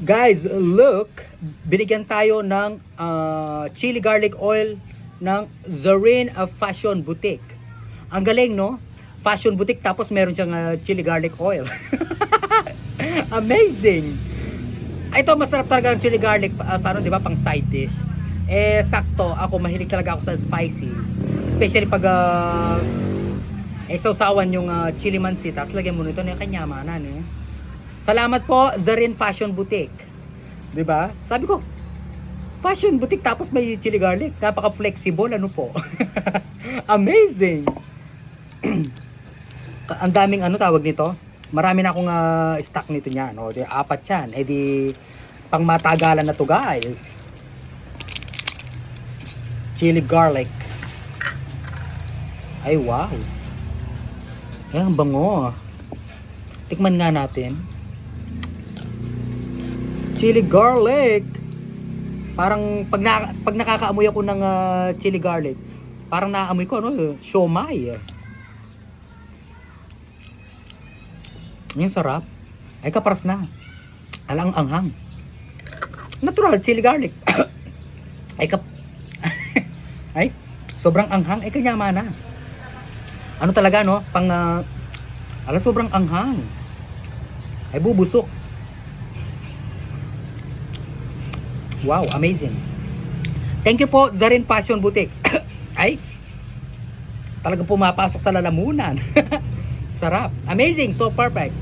Guys, look, binigyan tayo ng chili garlic oil ng Zareen Fashion Boutique. Ang galing, no? Fashion Boutique tapos meron siyang chili garlic oil. Amazing. Ito masarap talaga ang chili garlic sa ano, 'di ba, pang side dish. Sakto, ako mahilig talaga ako sa spicy. Especially pag sausawan yung chili mansi, tapos lagyan mo nito ng kanyamanan, eh. Salamat po, Zareen Fashion Boutique. 'Di ba? Sabi ko, Fashion Boutique tapos may chili garlic. Napaka-flexible, ano po. Amazing. Ang daming ano tawag nito. Marami na akong stock nito niyan, no. Di 4 'yan. Di pang matagalan na to, guys. Chili garlic. Ay, wow. Ay, ang bango. Tikman nga natin. Chili garlic. Parang pag nakakaamoy ako ng chili garlic, parang naaamoy ko ano, siomai. Yung sarap. Ay, kaparas na. Alang anghang. Natural chili garlic. Ay, sobrang anghang. Ay, kanyama na. Ano talaga, no? Sobrang anghang. Ay, bubusok. Wow, amazing. Thank you po, Zareen Fashion Boutique. Ay, talagang pumapasok sa lalamunan. Sarap. Amazing. So perfect.